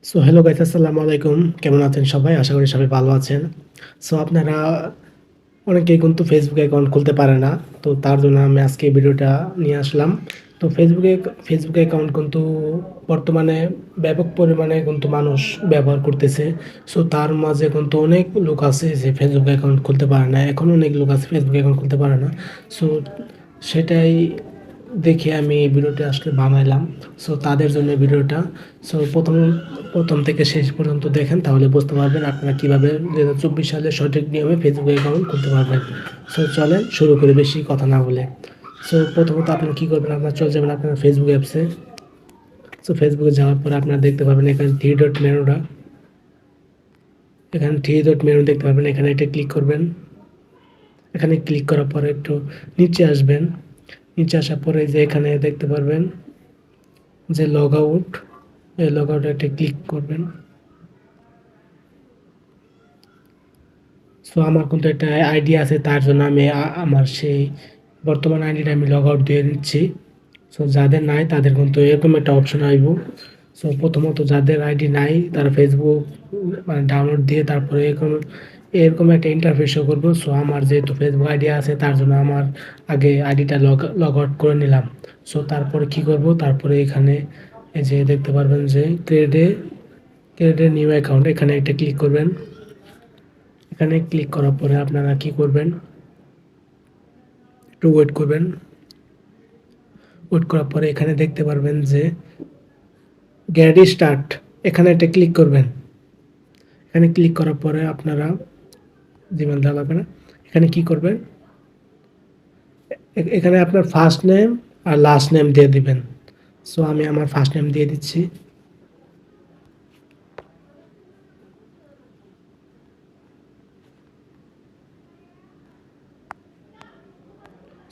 So hello guys, আসসালামু আলাইকুম। কেমন আছেন সবাই? আশা করি সবাই ভালো আছেন। সো আপনারা অনেকেই কিন্তু ফেসবুক অ্যাকাউন্ট খুলতে পারে না। তো তার জন্য আমি আজকে এই ভিডিওটা নিয়ে আসলাম। তো ফেসবুক অ্যাকাউন্ট কিন্তু বর্তমানে ব্যাপক পরিমাণে কিন্তু মানুষ ব্যবহার করতেছে। সো তার মাঝে কিন্তু অনেক লোক আছে যে ফেসবুক অ্যাকাউন্ট খুলতে পারে না। এখনও অনেক লোক আছে ফেসবুক অ্যাকাউন্ট খুলতে পারে না। সো সেটাই দেখে আমি এই ভিডিওটা আসলে বানাইলাম। সো তাদের জন্য এই ভিডিওটা। সো প্রথম থেকে শেষ পর্যন্ত দেখেন, তাহলে বুঝতে পারবেন আপনারা কীভাবে 2024 সালে সঠিক নিয়মে ফেসবুক অ্যাকাউন্ট খুলতে পারবেন। সো চলেন শুরু করি বেশি কথা না বলে। সো প্রথমত আপনারা কী করবেন, আপনারা চলে যাবেন আপনার ফেসবুক অ্যাপসে। সো ফেসবুকে যাওয়ার পরে আপনারা দেখতে পাবেন এখানে থ্রি ডট মেনুটা, এখানে থ্রি ডট মেনু দেখতে পাবেন, এখানে এটা ক্লিক করবেন। এখানে ক্লিক করার পরে একটু নিচে আসবেন। নিচে আসার পরে যে এখানে দেখতে পারবেন যে লগ আউট, এই লগ আউটে একটা ক্লিক করবেন। সো আমার কিন্তু একটা আইডি আছে, তার জন্য আমি আমার সেই বর্তমান আইডিটা আমি লগ আউট দিয়ে দিচ্ছি। সো যাদের নাই তাদের কিন্তু এরকম একটা অপশন আসব। সো প্রথমত যাদের আইডি নাই তারা ফেসবুক মানে ডাউনলোড দিয়ে তারপরে এরকম একটা ইন্টারফেস শো করবো। সো আমার যেহেতু ফেসবুক আইডি আছে তার জন্য আমার আগে আইডিটা লগ আউট করে নিলাম। সো তারপরে কি করব, তারপরে এখানে এই যে দেখতে পারবেন যে ক্রিয়েট এ নিউ অ্যাকাউন্ট, এখানে একটা ক্লিক করবেন। এখানে ক্লিক করার পরে আপনারা কি করবেন, একটু ওয়েট করবেন। ওয়েট করার পরে এখানে দেখতে পারবেন যে গ্যালারি স্টার্ট, এখানে একটা ক্লিক করবেন। এখানে ক্লিক করার পরে আপনারা জীবন দেওয়া লাগবে না, এখানে কি করবেন, এখানে আপনার ফার্স্ট নেম আর লাস্ট নেম দিয়ে দিবেন। সো আমি আমার ফার্স্ট নেম দিয়ে দিচ্ছি।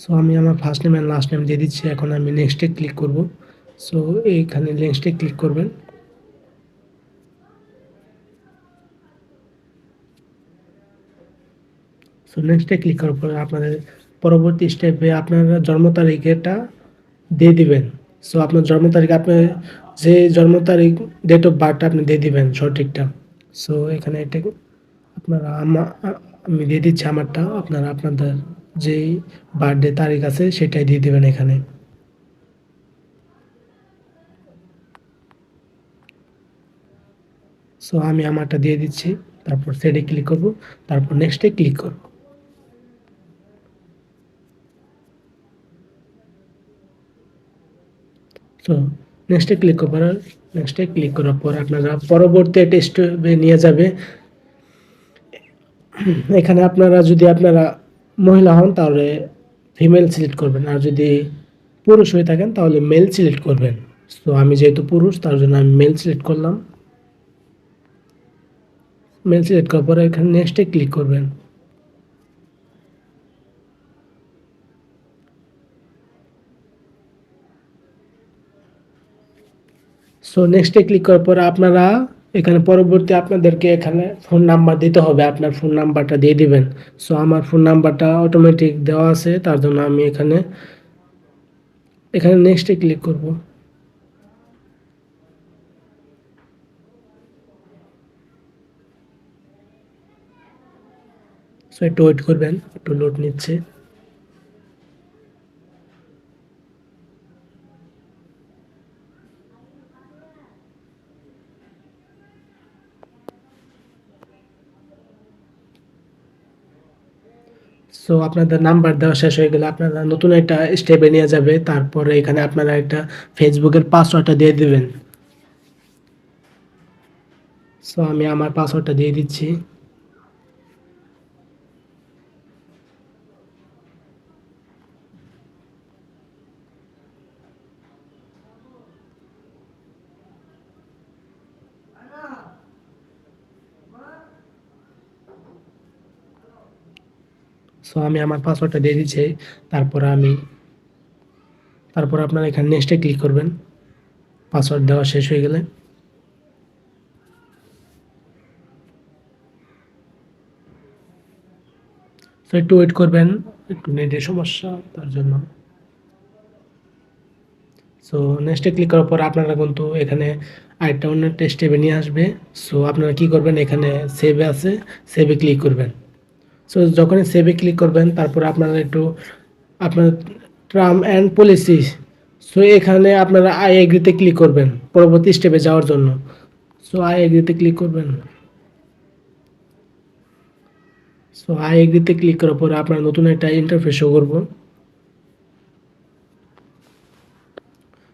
সো আমি আমার first name and last name দিয়ে দিচ্ছি। এখন আমি নেক্সটে ক্লিক করব। সো এইখানে নেক্সটে ক্লিক করবেন। সো নেক্সটে ক্লিক করার পরে আপনাদের পরবর্তী স্টেপে আপনার জন্ম তারিখটা দিয়ে দিবেন। সো আপনার জন্ম তারিখ, আপনি যে জন্ম তারিখ, ডেট অফ বার্থটা আপনি দিয়ে দিবেন সঠিকটা। সো এখানে এটা আপনারা আমি দিয়ে দিচ্ছি আমারটা, আপনারা আপনাদের যেই বার্থডে তারিখ আছে সেটাই দিয়ে দিবেন এখানে। সো আমি আমারটা দিয়ে দিচ্ছি, তারপর সেটে ক্লিক করব, তারপর নেক্সটে ক্লিক করব। সো নেক্সটে ক্লিক করার পর আপনারা পরবর্তী একটা স্টেপে নিয়ে যাবে। এখানে আপনারা মহিলা হন তাহলে ফিমেল সিলেক্ট করবেন, আর যদি পুরুষ হয়ে থাকেন তাহলে মেল সিলেক্ট করবেন। সো আমি যেহেতু পুরুষ তার জন্য আমি মেল সিলেক্ট করলাম। মেল সিলেক্ট করার পরে এখানে নেক্সটে ক্লিক করবেন। সো নেক্সটে ক্লিক করার পরে আপনারা এখানে পরবর্তী আপনাদেরকে এখানে ফোন নাম্বার দিতে হবে, আপনার ফোন নাম্বারটা দিয়ে দিবেন। সো আমার ফোন নাম্বারটা অটোমেটিক দেওয়া আছে, তার জন্য আমি এখানে নেক্সটে ক্লিক করব। সো একটু ওয়েট করবেন, একটু লোড নিচ্ছে। সো আপনাদের নাম্বার দেওয়া শেষ হয়ে গেলে আপনারা নতুন একটা স্টেপে নিয়ে যাবে। তারপরে এখানে আপনারা একটা ফেসবুকের পাসওয়ার্ডটা দিয়ে দিবেন। সো আমি আমার পাসওয়ার্ডটা দিয়ে দিচ্ছি। সো আমি আমার পাসওয়ার্ডটা দিয়ে দিচ্ছি। তারপর আপনারা এখানে নেক্সটে ক্লিক করবেন পাসওয়ার্ড দেওয়া শেষ হয়ে গেলে। সো একটু ওয়েট করবেন, একটু নেটের সমস্যা তার জন্য। সো নেক্সটে ক্লিক করার পর আপনারা কিন্তু এখানে আরেকটা অন্য একটা স্টেপে নিয়ে আসবে। সো আপনারা কি করবেন, এখানে সেভে আছে, সেভে ক্লিক করবেন। সো যখনই সেভে ক্লিক করবেন তারপরে আপনারা একটু আপনার টার্ম অ্যান্ড পলিসি, সো এখানে আপনারা আই এগ্রিতে ক্লিক করবেন পরবর্তী স্টেপে যাওয়ার জন্য। সো আই এগ্রিতে ক্লিক করবেন। সো আই এগ্রিতে ক্লিক করার পরে আপনার নতুন একটা ইন্টারফেস শো করবো।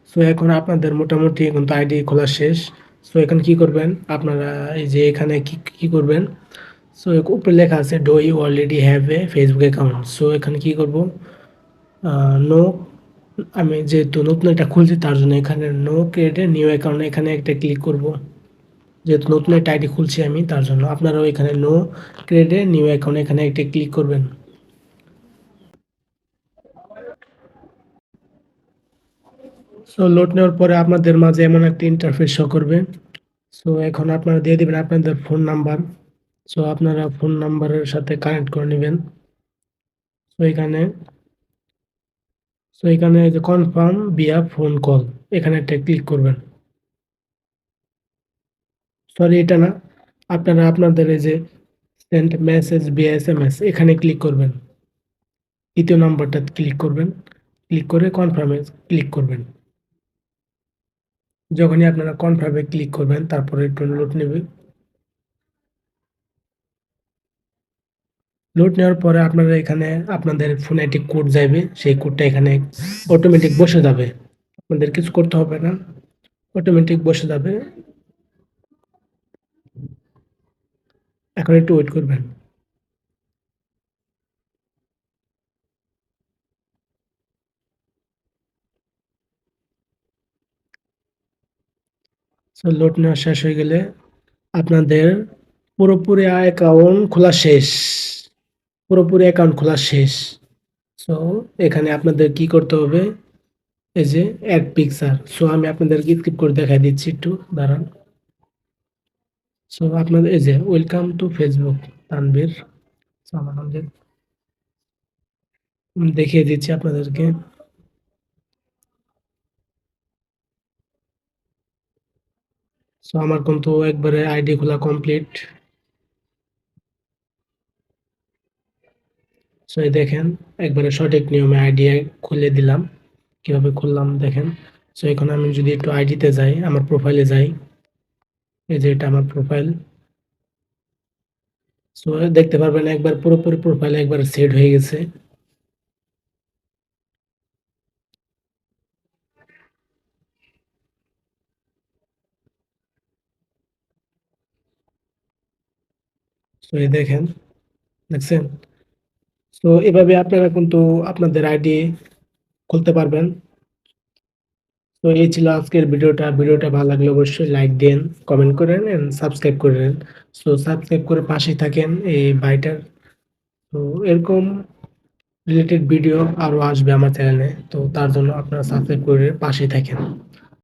সো এখন আপনাদের মোটামুটি এখন তো আইডি খোলা শেষ। সো এখন কি করবেন আপনারা, এই যে এখানে কি করবেন, সো উপরে লেখা আছে do you already have a Facebook account. So এখানে কি করব, নো, আমি যেহেতু নতুন একটা খুলছি তার জন্য এখানে no create a new account এখানে একটা ক্লিক করব। যেহেতু নতুন একটা আইডি খুলছি আমি তার জন্য আপনারাও এখানে no create a new account এখানে একটা ক্লিক করবেন। সো লোড নেওয়ার পরে আপনাদের মাঝে এমন একটা ইন্টারফেস শো করবে। সো এখন আপনারা দিয়ে দিবেন আপনাদের ফোন নাম্বার। সো আপনারা ফোন নাম্বারের সাথে কানেক্ট করে নেবেন। সো এখানে যে কনফার্ম ভিয়া ফোন কল এখানে একটা ক্লিক করবেন। সরি, এটা না, আপনারা আপনাদের এই যে সেন্ড মেসেজ ভিয়া এসএমএস এখানে ক্লিক করবেন। দ্বিতীয় নাম্বারটা ক্লিক করবেন, ক্লিক করে কনফার্মে ক্লিক করবেন। যখনই আপনারা কনফার্মে ক্লিক করবেন তারপরে একটু লোড নেবে। লোড নেওয়ার পরে আপনারা এখানে আপনাদের ফোনে একটি কোড যাবে, সেই কোডটা এখানে অটোমেটিক বসে যাবে, আপনাদের কিছু করতে হবে না, অটোমেটিক বসে যাবে। এখন একটু ওয়েট করবেন। সো লোড নেওয়া শেষ হয়ে গেলে আপনাদের পুরোপুরি অ্যাকাউন্ট খোলা শেষ, পুরোপুরি অ্যাকাউন্ট খোলা শেষ। সো এখানে আপনাদের কি করতে হবে, এই যে অ্যাড পিকচার। সো আমি আপনাদেরকে স্কিপ করে দেখাই দিচ্ছি, একটু দাঁড়ান। সো আপনাদের এই যে welcome to Facebook Tanvir. So আমার নাম দেখিয়ে দিচ্ছি আপনাদেরকে। সো আমার কিন্তু একবারে আইডি খোলা কমপ্লিট। সো এই দেখেন একবারে সঠিক নিয়মে আইডি খুলে দিলাম। কিভাবে খুললাম দেখেন। সো এখন আমি যদি একটু আইডিতে যাই, আমার প্রোফাইলে যাই, এই যে এটা আমার প্রোফাইল। সো দেখতে পারবেন একবার পুরোপুরি প্রোফাইল একবার সেট হয়ে গেছে। সো এই দেখেন, দেখছেন। সো এভাবে আপনারা কিন্তু আপনাদের আইডি খুলতে পারবেন। তো এই ছিল আজকের ভিডিওটা। ভিডিওটা ভালো লাগলে অবশ্যই লাইক দেন, কমেন্ট করেন এন্ড সাবস্ক্রাইব করেন। সো সাবস্ক্রাইব করে পাশেই থাকেন এই ভাইটার। তো এরকম রিলেটেড ভিডিও আরো আসবে আমার চ্যানেলে, তো তার জন্য আপনারা সাবস্ক্রাইব করে পাশেই থাকেন।